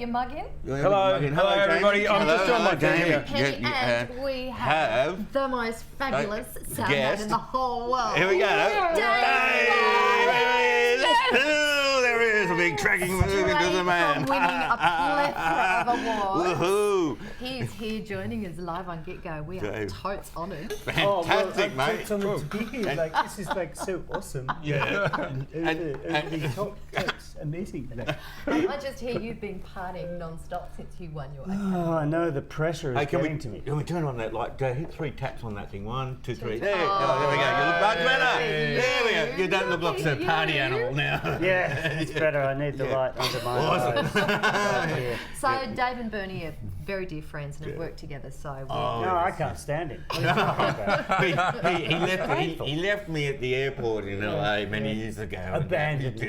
your mug in? Hello everybody. I'm just on my game. Penny, and we have the most fabulous soundman in the whole world. Here we go. Dave! There he is, a big tracking move into the man. Winning a plethora of awards. Woohoo! He's here joining us live on GitGo. We are Dave. totes honoured. Fantastic, mate. I'm to be here. Like, this is like so awesome. Yeah. It's amazing. Like, I just hear you've been partying non-stop since you won your account. oh, I know the pressure is getting to me. Can we turn on that light? Hit 3 taps on that thing. 1, 2, 3. There, there we go. Oh, You look much better. yeah. There we go. You don't look like a party animal now. Yeah, it's better. I need the light under my eyes. Yeah. So Dave and Bernie are very dear friends and have worked together. So No, I can't stand him. What are you talking about? He left me at the airport in LA many years ago. Abandoned.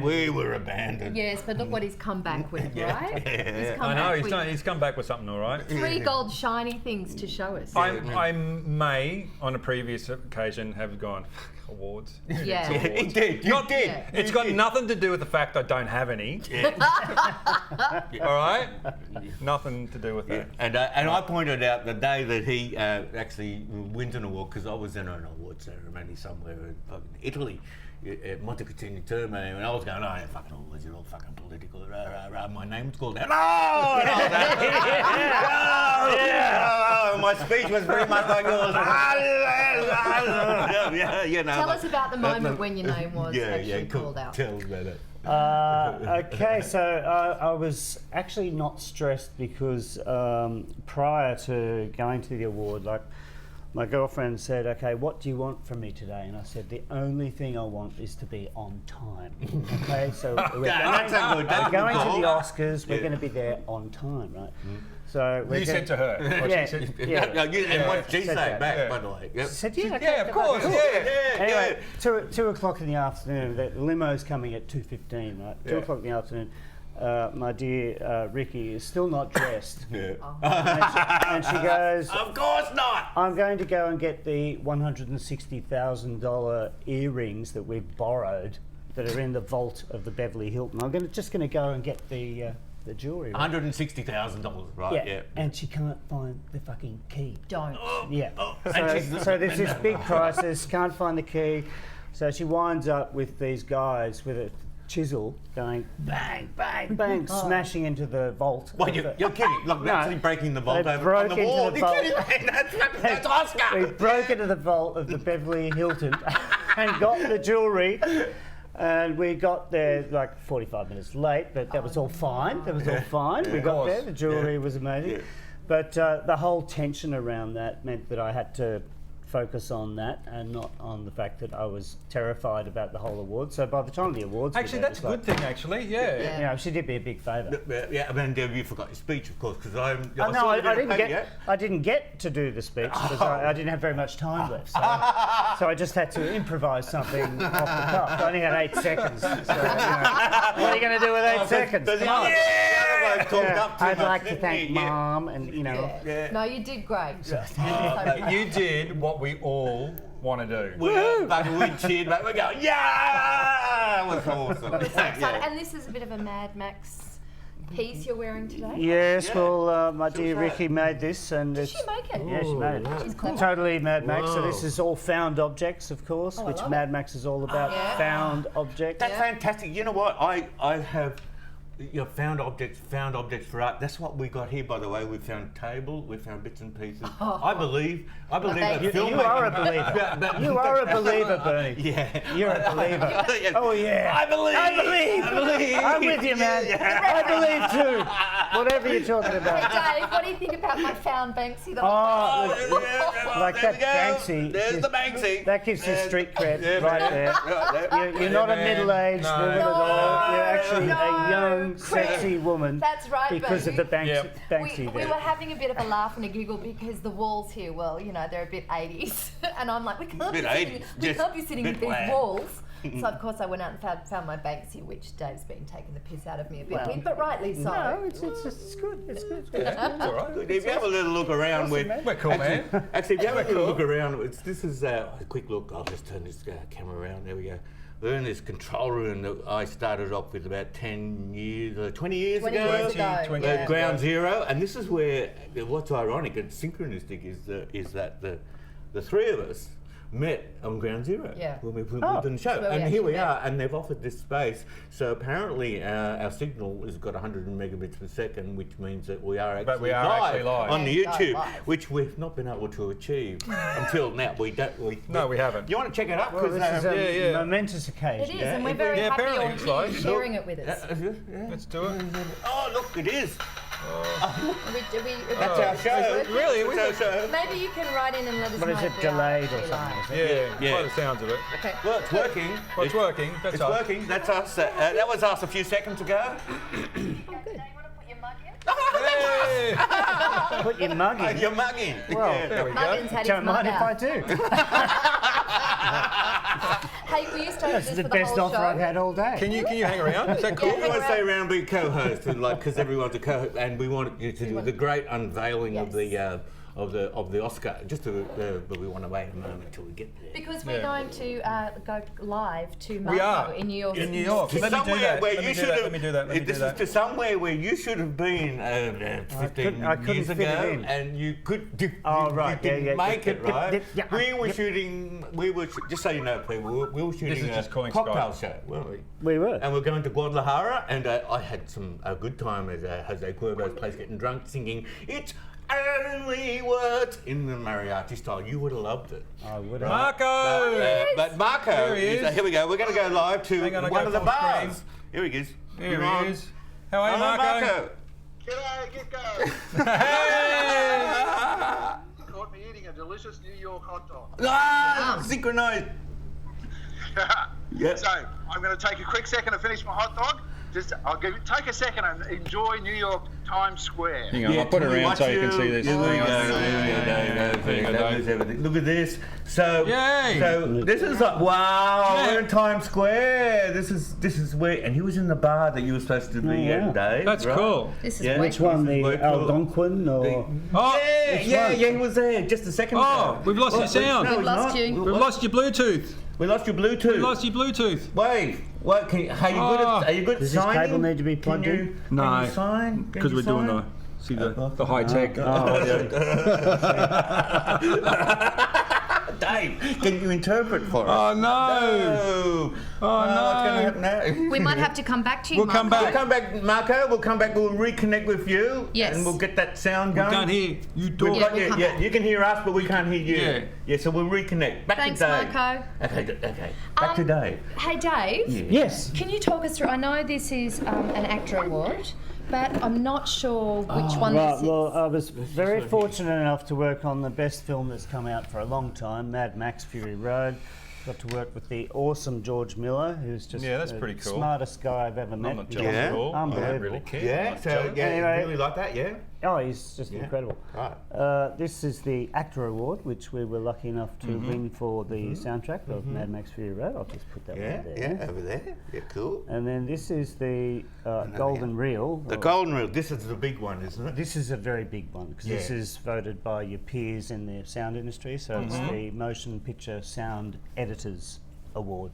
We were abandoned. yes, but look what he's come back with, right? He's come I know, back with he's come back with something all right. 3 gold shiny things to show us. I may, on a previous occasion, have gone, awards. Yeah. He did. You did. Yeah. It's got nothing to do with the fact I don't have any. All right? Nothing to do with that. And I pointed out the day that he actually wins an award, because I was in an award ceremony somewhere in fucking Italy, at Montecatini Terme, and I was going, oh, yeah, fucking awards, you're all fucking political. My name was called out. No! And I was like, my speech was pretty much like yours. Tell us about the moment when your name was actually called out. Tell us about it. Okay, so I was actually not stressed because prior to going to the award, like, my girlfriend said, okay, what do you want from me today? And I said, the only thing I want is to be on time. Okay, so we're going to the Oscars, we're going to be there on time, right? So You said to her. What Yeah, she said. yeah. And what did she Said say that. back, Yeah. by the way? Yep. She said, yeah, Yeah, of course. Yeah. Anyway, 2 o'clock in the afternoon, the limo's coming at 2:15, right? 2 o'clock in the afternoon. My dear Ricky is still not dressed. Yeah. And she goes, Of course not! I'm going to go and get the $160,000 earrings that we've borrowed that are in the vault of the Beverly Hilton. I'm just going to go and get the jewelry. Right? $160,000, right? Yeah. Yeah. And she can't find the fucking key. Don't. Yeah. And So there's this big crisis, can't find the key. So she winds up with these guys with a chisel going bang, bang, bang, smashing into the vault. What, you're kidding? Look, actually breaking the vault they over broke on the into wall. the You're vault. kidding, man? That's Oscar! We broke into the vault of the Beverly Hilton and got the jewelry. And we got there like 45 minutes late, but that was all fine. That was all fine. We got there. The jewelry was amazing. Yeah. But the whole tension around that meant that I had to focus on that and not on the fact that I was terrified about the whole award. So by the time the awards Actually, were there, that's a it was good thing, actually. Yeah. Yeah. You know, she did me a big favour. Yeah, I mean, you forgot your speech, of course, because I didn't get to do the speech because I didn't have very much time left. So I just had to improvise something off the cuff. I only had 8 seconds. So, what are you going to do with 8 seconds? Come on. I'd like to thank Mom and, Yeah. No, you did great. You did what we all want to do. We cheered, mate. We go, yeah! It was awesome. And this is a bit of a Mad Max piece you're wearing today. Yes, well, my dear Ricky made this, and Did she make it? yeah, she made it. She's clever. Totally Mad Max. So Wow. this is all found objects, of course, I which love Mad Max is all about. Yeah. Found objects. That's fantastic. You know what? I have found objects for art. That's what we got here, by the way. We found table, we found bits and pieces. I believe that You filmmaking. are a believer. You are a believer, Bernie. Yeah. You're a believer. Oh yeah. I believe. I'm with you, man. I believe too. Whatever you're talking about. Hey Dave, what do you think about my found Banksy? Oh, like there that we go. Banksy. There's the Banksy. That gives you street cred Yeah, right there. You're not a man. middle-aged No. woman at all. You're actually No. a young, sexy woman. That's right, because of the baby. Banksy We there. were having a bit of a laugh and a giggle because the walls here, well, they're a bit 80s. And I'm like, we can't be sitting with these bland. walls. So, of course, I went out and found my Banksy, which Dave's been taking the piss out of me a bit with, but rightly so. No, it's good. It's good. It's all right. If you have a little look around, Awesome, man. We're cool, man. Actually, if you have a little look around, this is a quick look. I'll just turn this camera around. There we go. we're in this control room that I started off with about 10 years, 20 years 20 ago. years ago. 20 yeah. Ground Zero, and this is where what's ironic and synchronistic is that the three of us met on Ground Zero Yeah. when we did the show, where we and here we actually are, met. and they've offered this space. So apparently our signal has got 100 megabits per second, which means that we are actually, actually live. on the Yeah, YouTube, live. which we've not been able to achieve until now. No, we haven't. You want to check it up? Well, this is a yeah. momentous occasion. It is, and we're very Yeah, happy apparently on it's live. you sharing it with us. Let's do it. Oh, look, it is. That's our show. Really? That's our show. Maybe you can write in and let us What know. is it, if we are delayed or actually something? live. Is it? Yeah, Yeah. by the sounds of it. Okay. Well, it's working. Well, it's working. That's It's us. working. That's us. That was us a few seconds ago. Oh, good. You want to put your mug in? Hey! Put your mug in. You're mugging. Well, Yeah. There we go. Muggins had his Don't mind mug if I out. do. Hey, will you stay with That's us the for the best whole offer show? I've had all day. Can you hang around? Is that cool? Yeah, I hang want to stay around. around, be co-host, and like because everyone's a co-host, and we want you to do the great unveiling of Yes. the Oscar. Just to, but we want to wait a moment till we get there. Because we're Yeah. going to go live to We are. Marco in New York. In New York. To Let me do somewhere that. where Let me you do should that. have. Let me do that. Let me do This is that. to somewhere where you should have been 15 I couldn't years fit it ago, in. and you could. Oh, you right. didn't Yeah, make it right. yeah, We were yep. shooting. We were just so you know, people. We were shooting is a just calling cocktail Scott. show, weren't we? We were. And we're going to Guadalajara, and I had a good time at Jose Cuervo's place, getting drunk, singing "It's Only Words" in the mariachi style. You would have loved it. I would have. Marco! But Marco, There he is. here we go. We're going to go live to Hang on, I one go of the full bars. screen. Here he is. There You're he on. is. How are you, Hello, Marco? G'day, GitGo. Hey! Caught me eating a delicious New York hot dog. Ah, synchronized. Yep. So I'm going to take a quick second to finish my hot dog. Take a second and enjoy New York Times Square. Hang on, I'll put it around so you can see this. There we Hang go. on. There you go. That was everything. Look at this. So, Yay. so this is like wow. We're in Times Square. This is where, and he was in the bar that you were supposed to be yeah. at, Dave. That's right? cool. This is Yeah. way Which one? The Wait, cool. Algonquin or? Oh, Yeah, he was there just a second ago. Oh, we've lost your sound. No, We've he's lost not. you. we've lost your Bluetooth. We lost your Bluetooth. We've lost your Bluetooth. Wait, what? Are you good at? Are you good at Does this signing? cable need to be plugged Can in? you, No, Can you sign? Can because you we're doing sign? the high tech. Dave, can you interpret for us? Oh no! No. Oh, no. What's going to happen now? We might have to come back to you, We'll come Marco. We'll come back, Marco. We'll come back. We'll reconnect with you. Yes. And we'll get that sound going. Can't hear you. We've Talk. Yeah, got we'll you. come Yeah, back. you can hear us, but we can't hear you. Yeah. Yeah. So we'll reconnect. Back Thanks, to Dave. Marco. Okay. Back to Dave. Hey, Dave. Yes. Can you talk us through? I know this is an actor award, but I'm not sure which one Right, this is. well, I was very fortunate enough to work on the best film that's come out for a long time, Mad Max Fury Road. Got to work with the awesome George Miller, who's just Yeah, that's the pretty cool. smartest guy I've ever met. I'm not He's jealous Yeah. at all. I don't Unbelievable. really care. I'm Yeah. not So jealous. yeah, Anyway. you really like that, yeah. Oh, he's just Yeah. incredible. Right. This is the Actor Award, which we were lucky enough to win for the soundtrack of Mad Max Fury Road. I'll just put that Yeah. one there. Yeah. Over there. Yeah. Cool. And then this is the Golden Reel. The or- golden rule. This is the big one, isn't it? This is a very big one because this Yeah. is voted by your peers in the sound industry. So it's the Motion Picture Sound Editors Award.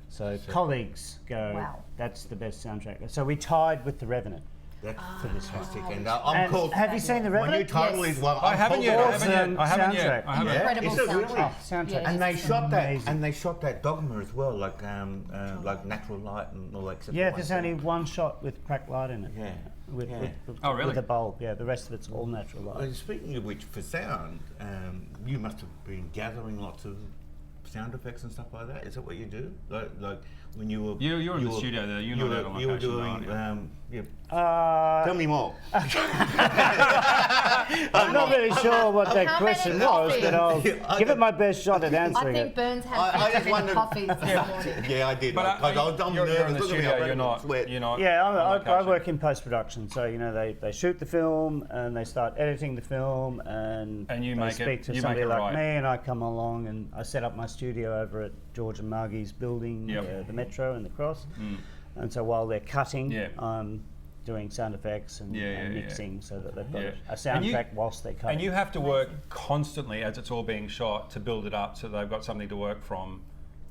So colleagues go, Wow. that's the best soundtrack. So we tied with The Revenant. That's for this one. fantastic. And I'm And called. have you seen The My new Revenant? title Yes. is well. I haven't yet. I haven't yet. I haven't yet. Soundtrack. I haven't. Yeah. Incredible Is it really? soundtrack. Soundtrack. Yeah, And they it's shot that, amazing. and they shot that dogma as well, like natural light and all that. except Yeah, for there's one only thing. one shot with cracked light in it. Yeah. With, Yeah. with, Oh, really? with a bulb, yeah. The rest of it's all natural light. Well, speaking of which, for sound, you must have been gathering lots of sound effects and stuff like that. Is that what you do? Like when you were You're in the studio there. You're not out on you were location, doing. aren't you? Tell me more. I'm not really sure what that How many question was, but I'll coffees? give it my best shot at I answering think it. Burns I had just 50 wondered- coffees this morning. Yeah, I did. But I was you're nervous. in the Look at me, studio. I'm ready You're to not. sweat. You're not. Yeah, on I location. work in post-production, so they shoot the film and they start editing the film and you they make it- speak to you somebody make it like right. me and I come along and I set up my studio over at George and Margie's building, Yep. the Metro and the Cross, and so while they're cutting, Yeah. I'm doing sound effects and, Yeah, and yeah, yeah. mixing so that they've got Yeah. a And you- soundtrack whilst they're cutting. And you have to work constantly as it's all being shot to build it up so they've got something to work from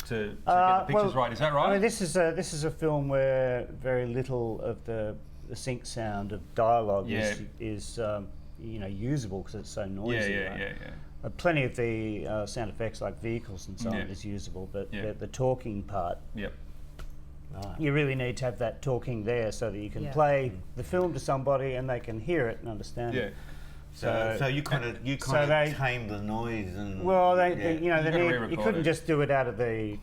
to get the pictures right. Is that right? I mean, this is a film where very little of the sync sound of dialogue is usable because it's so noisy. Yeah. Plenty of the sound effects like vehicles and so on is usable, but the talking part. Yep. You really need to have that talking there so that you can play the film to somebody and they can hear it and understand it. So you kind of tame the noise and. Well, you couldn't it. just do it out of the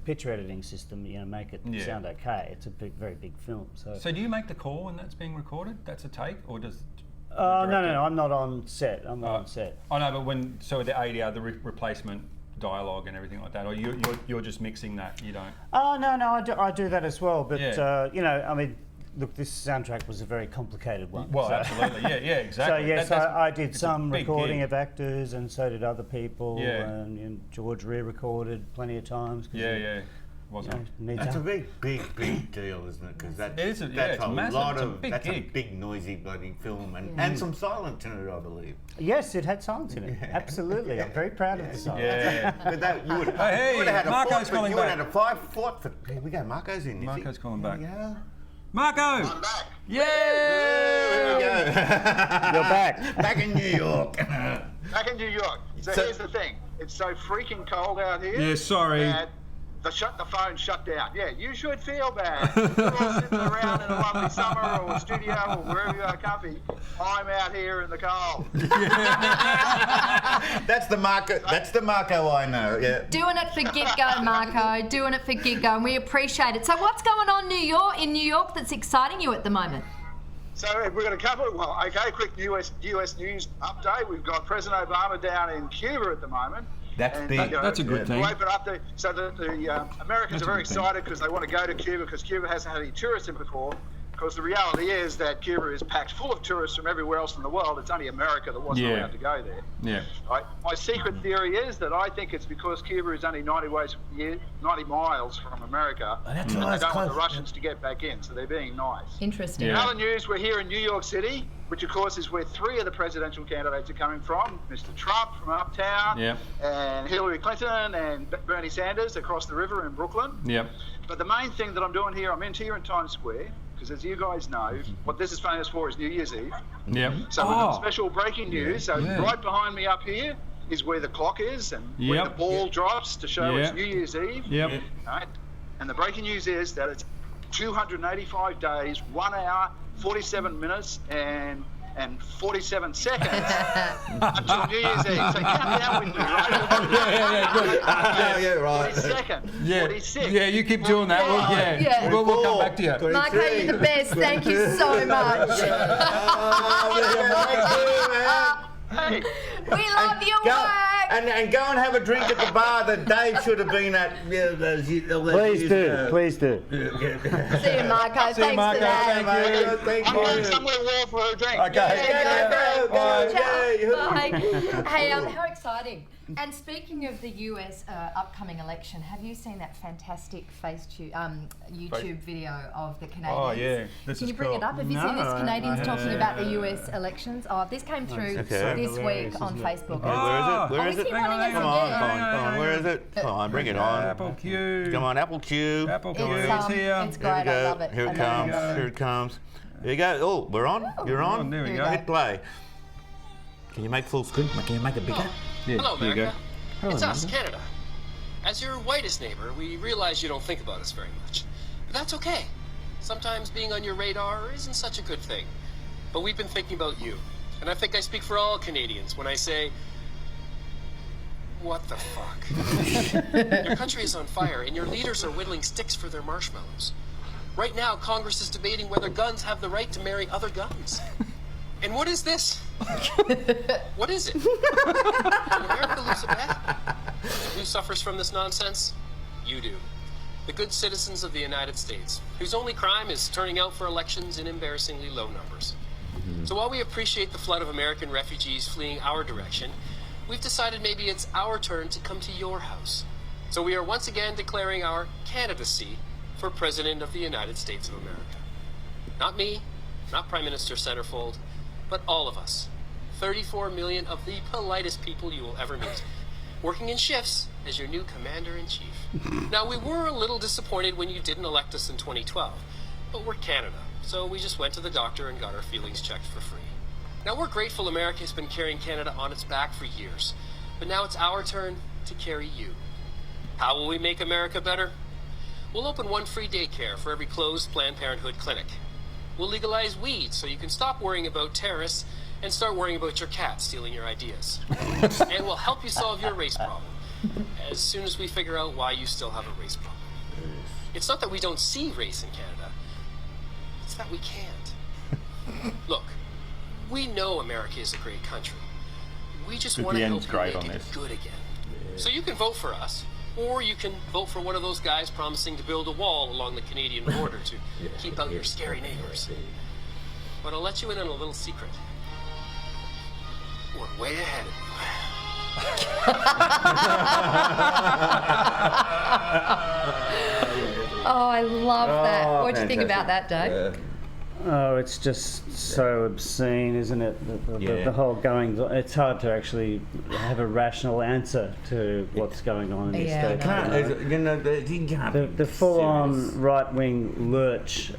picture editing system. Make it sound okay. It's a very big film. So do you make the call when that's being recorded? That's a take, or does? No. I'm not on set. I'm not on set. Oh no, but the ADR, the replacement dialogue and everything like that, or you're just mixing that. You don't. Oh no, I do that as well. But I mean, look, this soundtrack was a very complicated one. Well, absolutely, yeah, exactly. So yes, I did some recording gig. of actors, and so did other people. Yeah. And George re-recorded plenty of times. That's a big deal, isn't it? Because that's it's a massive. lot It's a of big that's gig. a big noisy bloody film and some silence in it, I believe. Yes, it had silence in it. Absolutely, I'm very proud of the silence. Yeah. But that you would Hey, have had Marco's calling you would back. have had a 5-4 for. Here we go. Marco's in. Marco's calling back. Yeah. Marco! I'm back. Yay! There we go. You're back. Back in New York. Back in New York. So here's the thing. It's so freaking cold out here. Yeah, sorry. That the phone shut down. Yeah, you should feel bad. You're all sitting around in a lovely summer or studio or wherever you are comfy. I'm out here in the cold. That's the Marco I know. Yeah. Doing it for GitGo, Marco. Doing it for GitGo, and we appreciate it. So what's going on in New York that's exciting you at the moment? So we're going to cover, quick US news update. We've got President Obama down in Cuba at the moment. That's big. That's a good thing. We'll open up so that the Americans are very excited because they want to go to Cuba because Cuba hasn't had any tourists in before. Because the reality is that Cuba is packed full of tourists from everywhere else in the world. It's only America that wasn't allowed to go there. Yeah. Right? My secret theory is that I think it's because Cuba is only 90 miles from America. That's and nice. they don't want the Russians to get back in, so they're being nice. Interesting. In other news, we're here in New York City, which of course is where 3 of the presidential candidates are coming from. Mr. Trump from uptown, and Hillary Clinton and Bernie Sanders across the river in Brooklyn. Yep. But the main thing that I'm doing here, I'm here in Times Square, because as you guys know, what this is famous for is New Year's Eve. Yep. So we've got special breaking news. So right behind me up here is where the clock is and where the ball drops to show it's New Year's Eve. Yep. Right? And the breaking news is that it's 285 days, 1 hour, 47 minutes, and 47 seconds until New Year's Eve. So count down with me, right? Good. Yeah, right. 42nd, 46. Yeah, you keep doing that. We'll come back to you. Marco, you're the best. Thank you so much. Hey, We love your work. And go and have a drink at the bar that Dave should have been at. Please do. See you, Marco. Thanks for that. Thank I'm going you. somewhere warm for a drink. Okay. Bye. Hey, how exciting. And speaking of the US upcoming election, have you seen that fantastic YouTube video of the Canadians? Oh, yeah. This Can is you bring cool. it up? Have you seen this? Canadians talking about the US elections? Oh, this came through this week on Facebook. Where is it? Is he wanting us Come on, again? come on. Where is it? Come on, bring it on. Apple Q. Come on, Apple Q. Apple Q It's, is here. it's Here we great. I go. love it. Here I it love comes. it. Here it comes. There you go. Oh, we're on. You're on. There we Here go. we Hit play. Can you make full screen? Can you make it bigger? Yeah, Hello, here you go. America. It's us, Canada. As your whitest neighbor, we realize you don't think about us very much. But that's okay. Sometimes being on your radar isn't such a good thing. But we've been thinking about you. And I think I speak for all Canadians when I say, what the fuck? Your country is on fire, and your leaders are whittling sticks for their marshmallows. Right now, Congress is debating whether guns have the right to marry other guns. And what is this? What is it? Can America lose a bet? Who suffers from this nonsense? You do. The good citizens of the United States, whose only crime is turning out for elections in embarrassingly low numbers. So while we appreciate the flood of American refugees fleeing our direction, we've decided maybe it's our turn to come to your house. So we are once again declaring our candidacy for President of the United States of America. Not me, not Prime Minister Centerfold, but all of us. 34 million of the politest people you will ever meet. working in shifts as your new commander-in-chief. Now, we were a little disappointed when you didn't elect us in 2012, but we're Canada, so we just went to the doctor and got our feelings checked for free. Now, we're grateful America has been carrying Canada on its back for years, but now it's our turn to carry you. How will we make America better? We'll open one free daycare for every closed Planned Parenthood clinic. We'll legalize weed so you can stop worrying about terrorists and start worrying about your cat stealing your ideas. And we'll help you solve your race problem as soon as we figure out why you still have a race problem. It's not that we don't see race in Canada, it's that we can't. Look, we know America is a great country. We just want to help you make it good again. So you can vote for us, or you can vote for one of those guys promising to build a wall along the Canadian border to keep out your scary neighbors. But I'll let you in on a little secret. We're way ahead of you. Oh, I love that. Oh, What do you think about that, Doug? Oh, it's just so obscene, isn't it? The whole going. It's hard to actually have a rational answer to what's going on in Yeah, this state. You know, you can't. The full-on right-wing lurch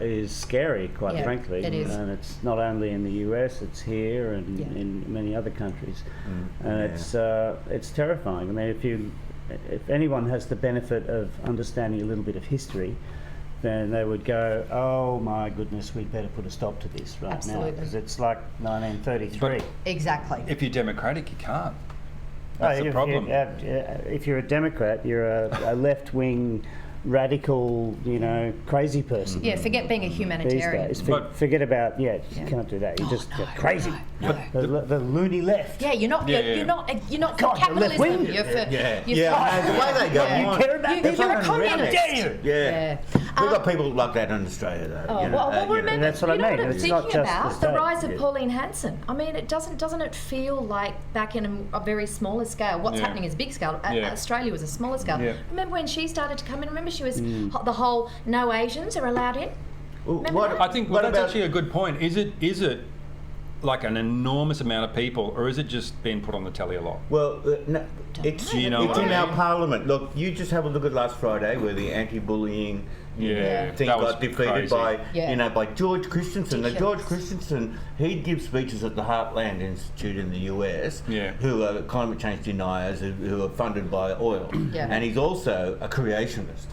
is scary, quite Yeah, frankly. it is. And it's not only in the US; it's here and in many other countries. And it's terrifying. I mean, if anyone has the benefit of understanding a little bit of history, then they would go, oh my goodness, we'd better put a stop to this right now, Absolutely. because it's like 1933. Exactly. If you're democratic, you can't. That's the problem. If you're a Democrat, you're a left-wing, radical, crazy person. Yeah, forget being a These humanitarian. days, forget about you can't do that. You just get crazy. The loony left. Yeah, you're not. You're not for God, you're capitalism. left-wing. You're for. Yeah. You're for, The way they go Yeah. on. You care about You're a fucking communist. rednecks. Yeah. We've got people like that in Australia, though. Oh, well, remember, That's what I you know mean. what I'm It's not thinking just the about? The state. rise of Yeah. Pauline Hanson. I mean, doesn't it feel like back in a very smaller scale? What's happening is big scale. Australia was a smaller scale. Yeah. Remember when she started to come in? Remember she was the whole no Asians are allowed in? I think that's actually a good point. Is it like an enormous amount of people, or is it just being put on the telly a lot? Well, no, it's Do you know it's what in I our mean? parliament. Look, you just have a look at last Friday where the anti-bullying thing that was got defeated crazy. by George Christensen. Now, George Ridiculous. Christensen, he gives speeches at the Heartland Institute in the US, who are climate change deniers who are funded by oil, and he's also a creationist.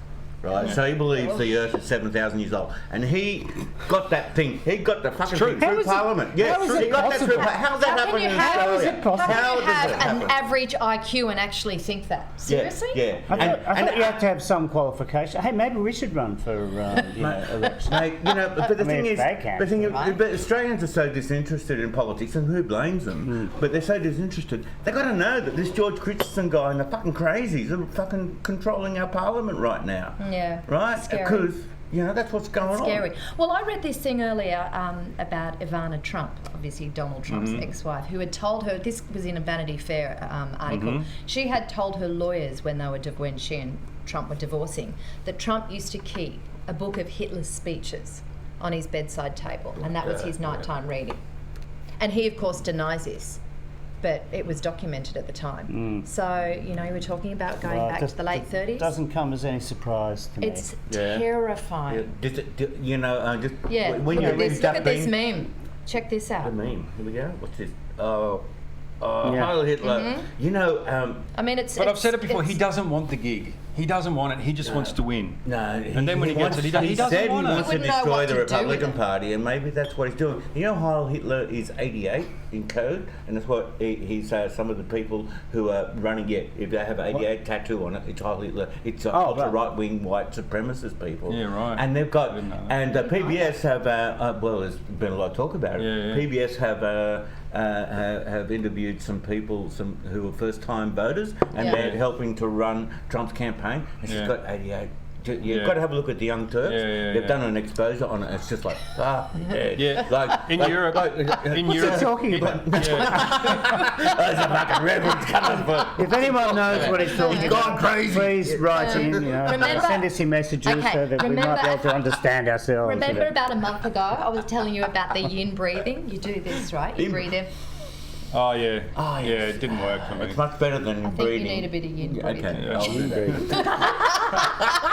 Right, so he believes the Earth is 7,000 years old, and he got that thing. He got the fucking thing through Parliament. Yes, he got that through. How's that happening in Australia? How can you have an happen? average IQ and actually think that? Seriously? Yeah. I thought you had to have some qualification. Hey, maybe we should run for election. Mate, but the thing is, they can, but Australians are so disinterested in politics, and who blames them? But they're so disinterested. They got to know that this George Christensen guy and the fucking crazies are fucking controlling our parliament right now. Yeah. Right? Scary. Because that's what's going on. Scary. Well, I read this thing earlier about Ivana Trump, obviously Donald Trump's ex-wife, who had told her, this was in a Vanity Fair article, she had told her lawyers when she and Trump were divorcing, that Trump used to keep a book of Hitler's speeches on his bedside table, and that was his nighttime reading. And he, of course, denies this, but it was documented at the time. So, you were talking about going back to the late 30s. It doesn't come as any surprise to me. It's terrifying. When Look you at this. read Look at this that meme. Check this the out. meme. Here we go. What's this? Heil Hitler. I mean, it's. But I've said it before. it's- He doesn't want the gig. He doesn't want it. He just wants to win. No, And then when he gets it, he doesn't said want he it. wants to He wouldn't know destroy what the to do with Republican it. Party, and maybe that's what he's doing. Heil Hitler is 88 in code, and that's what he's some of the people who are running it. If they have 88 tattoo on it, it's Heil Hitler. It's ultra right-wing white supremacist people. Yeah, right. And they've got, didn't know that. and PBS have, there's been a lot of talk about it. Yeah. PBS have interviewed some people, who are first-time voters, and they're helping to run Trump's campaign. And she's got 88. You've got to have a look at the Young Turks. They've done an exposure on it. It's just like, like In Europe, in What's Europe, he talking about? those are fucking reverends coming for. If anyone knows what he's talking He's about, gone crazy. please write in. Remember- Send us your messages Okay, so that we might be able to understand ourselves. Remember about a month ago, I was telling you about the yin breathing? You do this, right? You breathe in. Oh yeah. Oh, Yeah, yes. it didn't work for me. It's much better than I think breeding. you need a bit of yin. What do you Okay, think? Yeah. I'll do that.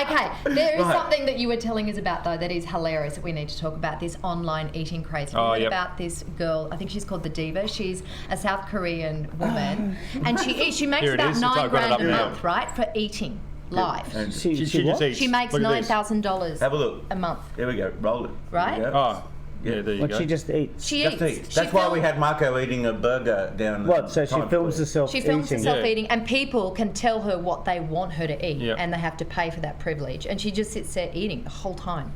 Okay, there is Right. something that you were telling us about though that is hilarious that we need to talk about, this online eating craze. We Oh, heard yep. about this girl, I think she's called the Diva. She's a South Korean woman and she makes Here it about is. It's like, $9 I've got it grand up a now. month, right, for eating live. And She what? just eats. She makes Look at this. $9,000 have a look. a month, There we go. Roll it. right? There we go. Oh, yeah. There you What go. she just eats. She Just eats. eat. She That's why we film- had Marco eating a burger down. What? So she Times films Square. herself She films eating. herself Yeah. eating, and people can tell her what they want her to eat, Yep. and they have to pay for that privilege. And she just sits there eating the whole time.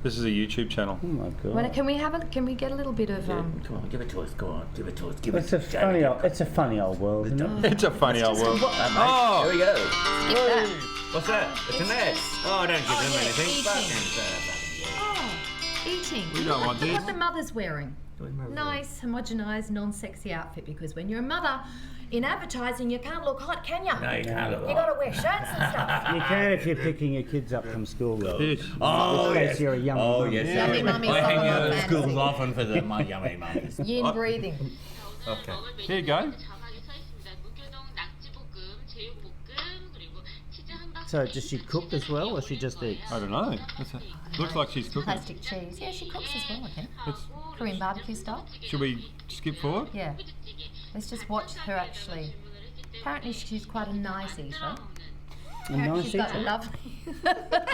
This is a YouTube channel. Oh my god. Can we get a little bit of Come on, give it to us. Go on, give it to us. Give It's it a to us. funny old. It's a funny old world, isn't it? It's a funny old world. There Oh, we go. skip that? What's that? It's an ad. Oh, don't give them yeah, anything. eating. Oh, eating. We don't want Look this. what the mother's wearing. Nice, homogenised, non-sexy outfit, because when you're a mother in advertising, you can't look hot, can you? No, you can't look You got to wear shirts and stuff. You can if you're picking your kids up from school, though. yes. Oh, In case yes. you're a young Oh, mum. yes. Yummy mummy, I hang someone out at fancy. schools often for my yummy mummies. Yin breathing. Okay. Here you go. So does she cook as well, or she just eats? I don't know. Looks like she's cooking. Plastic cheese. Yeah, she cooks as well, I think. Let's- Korean barbecue style. Should we skip forward? Yeah. Let's just watch her actually. Apparently she's quite a nice eater. A Apparently nice she's got a eater? lovely,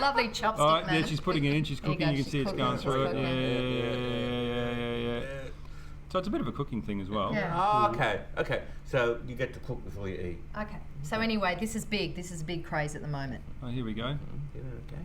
lovely chopstick All right, yeah, man. she's putting it in. She's There you cooking. go, You can she's see it's cooking, going she's through it. cooking. Yeah. So it's a bit of a cooking thing as well. Yeah. Oh, okay. So you get to cook before you eat. Okay. So anyway, this is big. This is a big craze at the moment. Oh, here we go. Okay.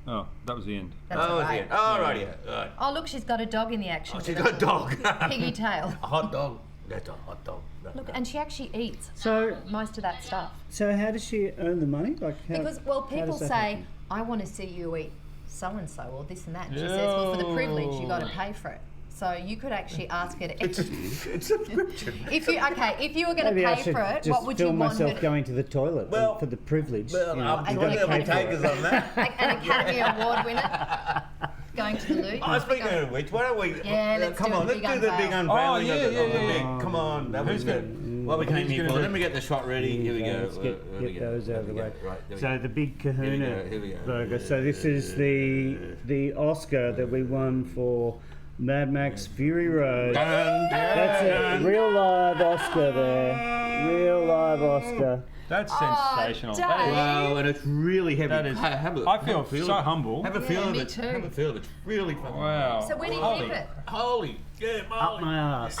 Oh, that was the end. That's Oh, all it's right. it. Oh, right, yeah. Right. Oh, look, she's got a dog in the action. She's with got a dog. piggy tail. A hot dog. That's a hot dog. Look, and she actually eats So, most of that stuff. so how does she earn the money? Like, how, Because, well, how people does that say, happen? I want to see you eat so-and-so or this and that. And she says, well, for the privilege, you got to pay for it. So you could actually ask her to... It's subscription. if you were going to Maybe I pay should for it, just what would you film want her myself to... going to the toilet Well- for the privilege. Well, you know, I'm you sure gotta there'll be pay for it. takers on that. An Academy Award winner going to the loo. Oh, speaking of which, why don't we? Yeah, let's come do on, the let's big do the big unveil. unveiling. Oh, of the yeah, big. yeah. Come on, that was Who's good. What we came who's here gonna for. do- Let me get the shot ready. Here we go. Let's get those out of the way. Right, there we So go. the big Here kahuna we go. burger. So this is the Oscar that we won for Mad Max Fury Road. That's a real live Oscar there. Real live Oscar. That's Oh, sensational. Dave. That is- Wow, and it's really heavy. That is- Have a, I have feel a feel so of it. humble. Have a Yeah, feel of me it. too. Have a feel of it. It's really fucking. Wow. So where do you Holy, keep it? Holy shit, Up Molly. my ass.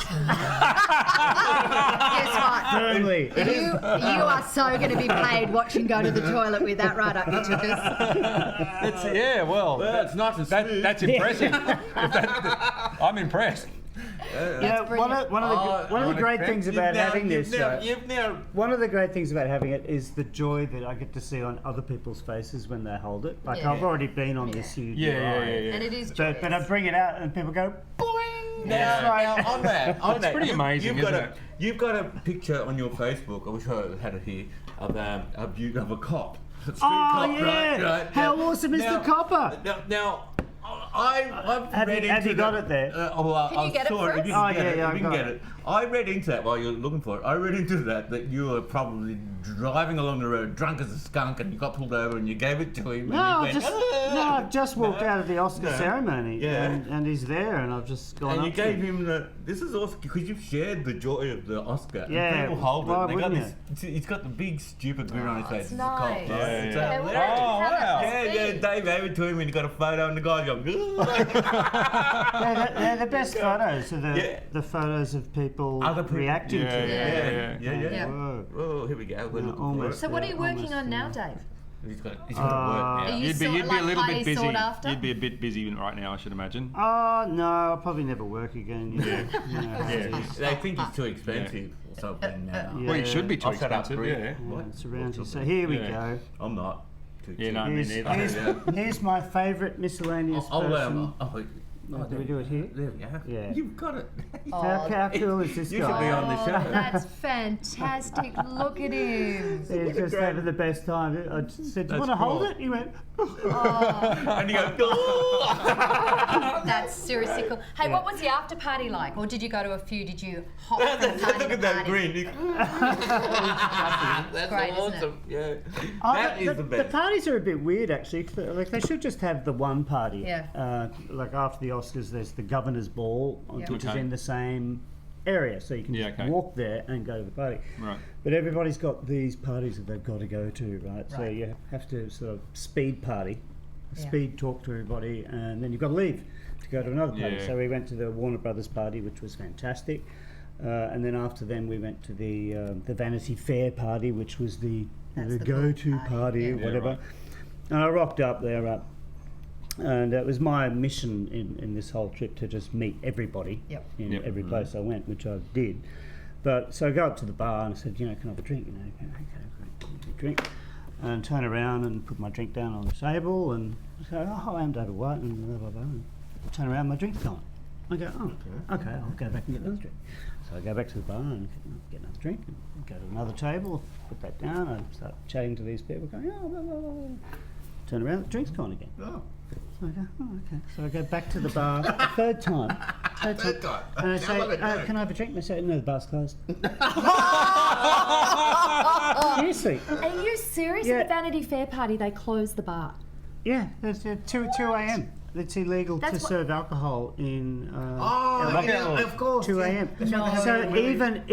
Guess what? Firmly. You are so going to be paid watching go to the toilet with that right up your tuchus. Yeah, well, Well, it's nice and smooth. that's impressive. I'm impressed. Yeah, one of the great things about having this, You've now. one of the great things about having it is the joy that I get to see on other people's faces when they hold it. Like Yeah. I've already been on this huge ride. And it is But I joyous. bring it out and people go, boing! Now, That's right. now on that, on that, pretty amazing, you've got isn't a, it? You've got a picture on your Facebook. I wish I had it here of a cop. A street Oh, cop, yeah. right? How awesome is the copper? Now, I've Have read you- into have you got it there? Can you get it saw for us? If you Oh, can get yeah, it, yeah, if you can I get got it. I read into that while you're looking for it. I read into that you were probably driving along the road drunk as a skunk and you got pulled over and you gave it to him. No, and he went, "Ah!" I've just walked out of the Oscar No. ceremony, Yeah. and he's there, and I've just gone And up you to gave him. him the. This is awesome because you've shared the joy of the Oscar. Yeah, And people hold why it. They got wouldn't this. He's got the big stupid grin on his face. it's It's a cop, nice. right? Yeah, It's yeah. Yeah, where hilarious. did you have wow. that? Yeah, Dave gave it to him and he got a photo and the guy's going, They're the best photos, are Yeah. the photos of people Other people. reacting Yeah, to it. yeah. Yeah. Whoa. Oh, here we go. We're No, looking almost. So what are you working Almost on now, there. Dave? for it. He's got to work now. Are you You'd be sort a of little highly bit busy. sought after? You'd be a bit busy right now, I should imagine. Oh no, I'll probably never work again. You know. Yeah. They think he's too expensive or something now. Yeah. Well, it should be too I'll shut up, expensive. Bree. Yeah. Yeah, it's around here. So here we Yeah. go. I'm not. Too Yeah, cheap. no, me Here's, neither. here's, here's my favourite miscellaneous Oh, person. oh, Do we do it here? There we go. Yeah. You've got it. How cool is this You should be guy? on the show. That's fantastic. Look at him. He's just having the best time. I just said, "Do you want to hold cool. it?" He went, And you go, That's seriously cool. Hey, what was the after party like? Or did you go to a few? Did you hop from party Look to at that party? grin. That's Great, isn't it? awesome. Yeah. Oh, That is the the best. parties are a bit weird, actually. Like they should just have the one party. Yeah. Like after the Oscars, there's the Governor's Ball, Yeah. which is Okay. in the same area, so you can Yeah, just okay. walk there and go to the party. Right. But everybody's got these parties that they've got to go to, right? So Right. you have to sort of speed party, Yeah. speed talk to everybody, and then you've got to leave to go to another party. Yeah. So we went to the Warner Brothers party, which was fantastic. And then after then we went to the Vanity Fair party, which was the That's the go-to cool party, party, yeah. or Yeah, whatever. right. And I rocked up there, and it was my mission in this whole trip to just meet everybody Yep. in Yep. every place I went, which I did. But so I go up to the bar and I said, can I have a drink? Okay, great, a drink. And turn around and put my drink down on the table and say, oh, I'm David White, and blah, blah, blah. And turn around, my drink's gone. I go, oh, okay, I'll go back and get another drink. So I go back to the bar and get another drink, and go to another table, put that down, and start chatting to these people, going, oh, blah, blah, blah. Turn around, the drink's gone again. Oh. So I go, oh, okay. So I go back to the bar a third time. Third time. And I I say, love it, no. can I have a drink? And they say, no, the bar's closed. Seriously. Are you serious? Yeah. At the Vanity Fair party, they closed the bar. Yeah, it's 2 a.m. It's illegal That's to what- serve alcohol in Oh, LA. yeah, of course. 2 a.m. No. So even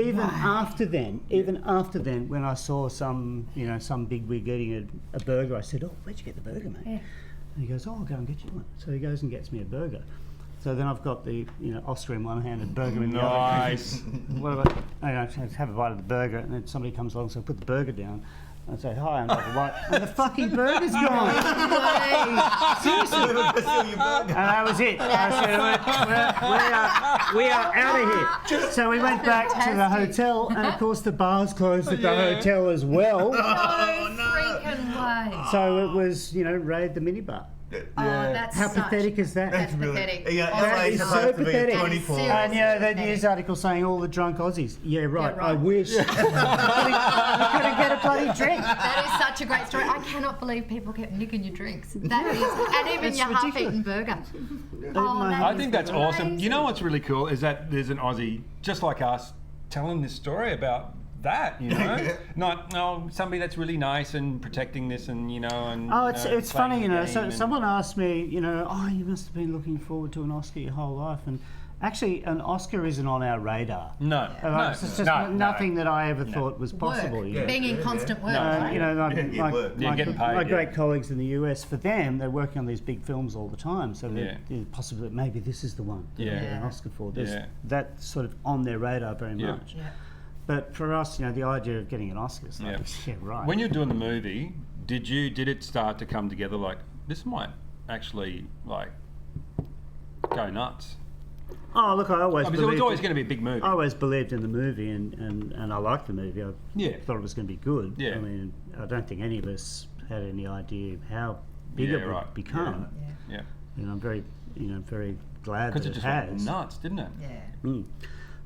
after then, when I saw some big wig eating a burger, I said, "Oh, where'd you get the burger, mate?" Yeah. And he goes, "Oh, I'll go and get you one." So he goes and gets me a burger. So then I've got the Oscar in one hand and burger in the other. Nice. What about? I just have a bite of the burger, and then somebody comes along, so I put the burger down. I say, "Hi, I'm David White," and the fucking burger's gone. Seriously. And that was it. I said, we are out of here. So we went back to the hotel, and of course the bars closed at the hotel as well. No freaking way. So it was, raid the minibar. Oh, that's How such- pathetic is that? That's pathetic. Yeah, Honestly. LA is That is supposed so to be pathetic. 24. That is And that pathetic. news article saying all the drunk Aussies. Yeah, right. Yeah, I right. wish. I couldn't get a bloody drink. That is such a great story. I cannot believe people kept nicking your drinks. That is, and even It's your ridiculous. half-eaten burger. I think that's awesome. amazing. You know what's really cool is that there's an Aussie just like us telling this story about that, not somebody that's really nice and protecting this and and Oh, it's funny, So and- someone asked me, oh, you must have been looking forward to an Oscar your whole life, and actually, an Oscar isn't on our radar. No, It's just nothing that I ever thought was possible. Work. you know. Being in constant work. No. right? My, work. Yeah, getting paid, my yeah. great colleagues in the US, for them, they're working on these big films all the time, so Yeah. they're possibly maybe this is the one that Yeah. they get an Oscar for. There's Yeah. That's sort of on their radar very Yeah. much. Yeah. But for us, the idea of getting an Oscar is like, yeah, right. When you're doing the movie, did it start to come together like this might actually like go nuts? Oh, look, I always I mean, it was believed always going to be a big movie. I always believed in the movie, and I liked the movie. I Yeah. thought it was going to be good. Yeah. I mean, I don't think any of us had any idea how big Yeah, it would right. become. Yeah, And I'm very, very glad because that it it just has. went nuts, didn't it? Yeah. Mm.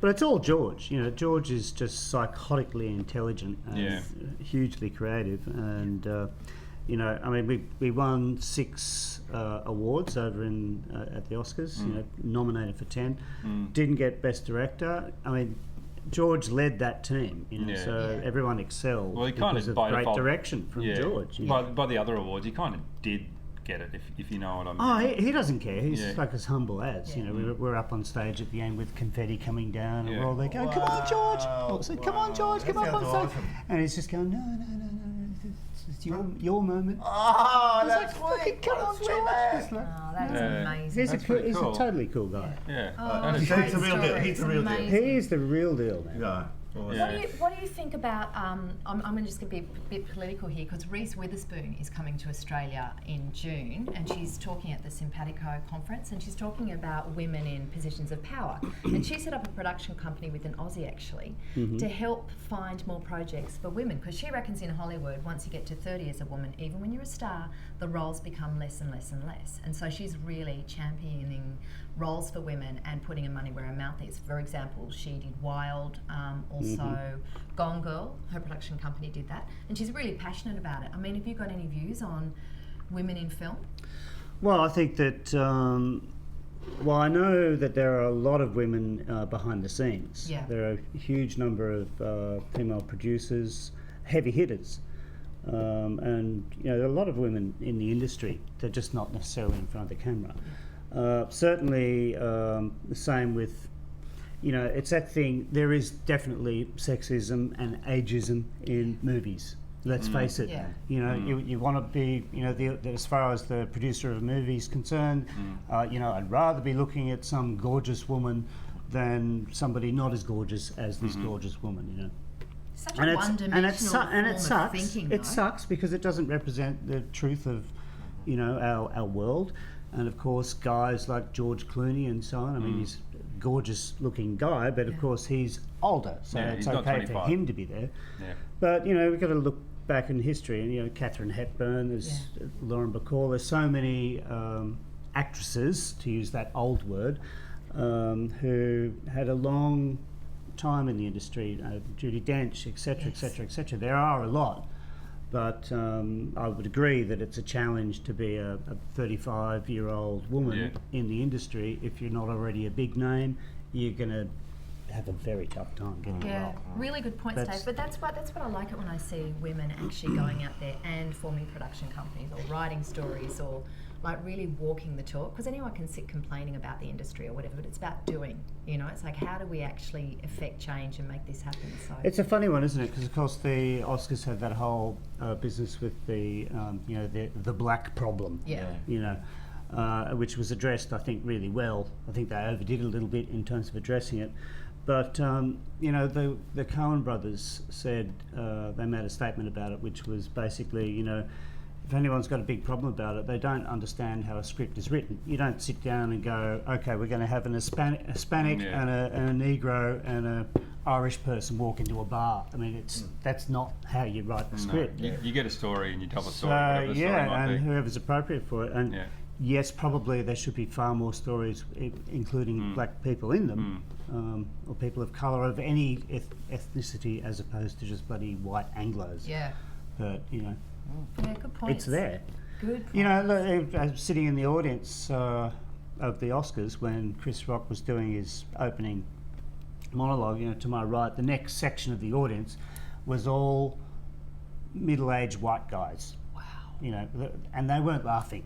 But it's all George. George is just psychotically intelligent and Yeah. hugely creative. And I mean, we won 6 awards over at the Oscars. Nominated for 10. Didn't get Best Director. I mean, George led that team. Yeah. So Yeah. everyone excelled Well, he kind because of of by great default, direction from George. you know. By the other awards, he kind of did get it, if you know what I mean. Oh, he doesn't care. He's Yeah. like as humble as. We're up on stage at the end with confetti coming down, and Yeah. we're all there going, "Come on, George!" Wow, So, "Come on, George! that Come up on sounds stage!" awesome. And he's just going, "No, it's your moment." Oh, It's that's like, fucking come on, George! It's like, Oh, that is Yeah. amazing. he's That's pretty he's cool. a totally cool guy. Yeah, Oh, that is He's great the real deal. story. He's the real deal. Amazing. He's the real deal, man. Yeah. What do you think about? I'm going to just be a bit political here because Reese Witherspoon is coming to Australia in June, and she's talking at the Simpatico conference, and she's talking about women in positions of power. And she set up a production company with an Aussie actually to help find more projects for women, because she reckons in Hollywood, once you get to 30 as a woman, even when you're a star, the roles become less and less and less. And so she's really championing roles for women and putting her money where her mouth is. For example, she did Wild, also Gone Girl, her production company did that, and she's really passionate about it. I mean, have you got any views on women in film? Well, I think that, well, I know that there are a lot of women behind the scenes. Yeah. There are a huge number of female producers, heavy hitters. And, you know, there are a lot of women in the industry. They're just not necessarily in front of the camera. Certainly the same with, you know, it's that thing, there is definitely sexism and ageism in movies. Let's face it. Yeah. You know, you want to be, you know, as far as the producer of a movie is concerned, you know, I'd rather be looking at some gorgeous woman than somebody not as gorgeous as this gorgeous woman, you know. Such a one-dimensional form of thinking, It though. sucks because it doesn't represent the truth of, you know, our world. And of course, guys like George Clooney and so on. I mean, he's a gorgeous-looking guy, but of course he's older, so Yeah, it's he's not okay for 25. him to be there. Yeah. But you know, we've got to look back in history, and you know, Katharine Hepburn, there's Lauren Bacall. There's so many actresses, to use that old word, who had a long time in the industry. Judi Dench, etc., etc., etc. There are a lot. But I would agree that it's a challenge to be a 35-year-old woman in the industry. If you're not already a big name, you're going to have a very tough time getting a role. Really good points, Dave. But that's what I like it when I see women actually going out there and forming production companies or writing stories or like really walking the talk. Because anyone can sit complaining about the industry or whatever, but it's about doing. You know, it's like how do we actually affect change and make this happen? So It's a funny one, isn't it? Because of course the Oscars had that whole business with the you know, the black problem. You know, which was addressed, I think, really well. I think they overdid it a little bit in terms of addressing it. But you know, the Coen brothers said they made a statement about it, which was basically, you know, if anyone's got a big problem about it, they don't understand how a script is written. You don't sit down and go, okay, we're going to have an Hispanic and a Negro and a Irish person walk into a bar. I mean, that's not how you write the script. You get a story and you tell the So story. Whatever the story might and be. whoever's appropriate for it. And yes, probably there should be far more stories, including black people in them, or people of colour of any ethnicity, as opposed to just bloody white Anglos. yeah, But you know, good points. it's there. Good points. You know, look, I was sitting in the audience of the Oscars when Chris Rock was doing his opening monologue. You know, to my right, the next section of the audience was all middle-aged white guys. Wow. You know, and they weren't laughing.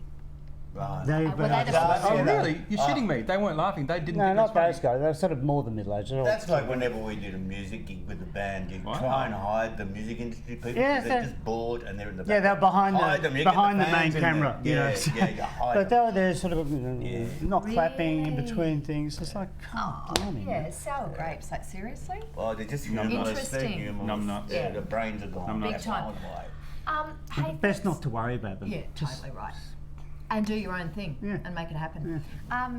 Right. They were they the Oh, Yeah. really? You're shitting me. They weren't laughing. They didn't No, think not it was those guys. They're sort of more than middle-aged. They're all- That's like whenever we did a music gig with the band, you try and hide the music industry people because they're just bored and they're in the back. Yeah, they're behind Hide them. the You get behind the main fans in there. camera. You know. Yeah, you hide But them. they were there, sort of, you know, not clapping in Really? between things. It's like, come on, Yeah, sour grapes. Like seriously? Well, they're just Numb humorless. nuts. They're humorless. Numb nuts. Yeah, the brains are gone. Numb Big nuts. time. Hey, best not to worry about them. Yeah, Just- totally right. And do your own thing Yeah. and make it happen.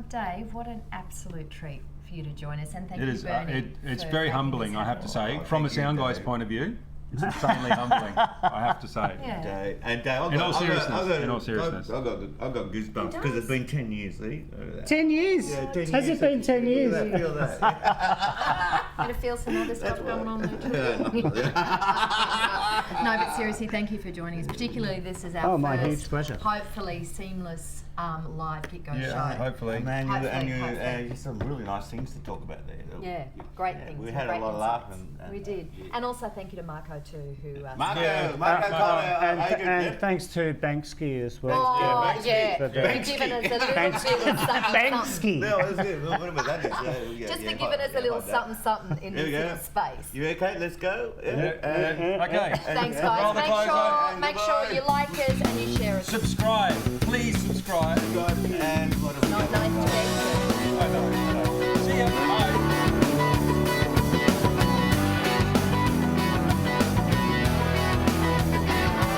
Dave, what an absolute treat for you to join us, and thank It you, is. Bernie. It's for very making humbling, this I have to happen. say. From a thank you, sound guy's Dave. point of view, it's insanely humbling. I have to say. Yeah. And In all seriousness. I've got goosebumps because it's been 10 years, see? 10 years? Yeah, 10 Has years. it been 10 years? Feel that, feel that. Gonna feel some other stuff going on there too. No, but seriously, thank you for joining us. Particularly, this is our Oh, my first, huge pleasure. hopefully seamless live GitGo show. hopefully. Man, Hopefully, you hopefully. some really nice things to talk about there. Yeah, great things. We and had a great lot of insights. laughing. We did. And also thank you to Marco too, who... Marco, Yeah. Marco Connor, And Adrian, thanks to Banksy as well. Oh, Banksy. yeah. But, For giving us a little bit of something, something. Banksy. No, that's good. Whatever that is. Yeah, Just yeah, for giving us a little something, something in There this we go. little space. You okay? Let's go. Okay. Thanks, Roll guys. the Make close sure out and you like us and you share us. Subscribe. Please subscribe. And what have we Not got? nice to meet you.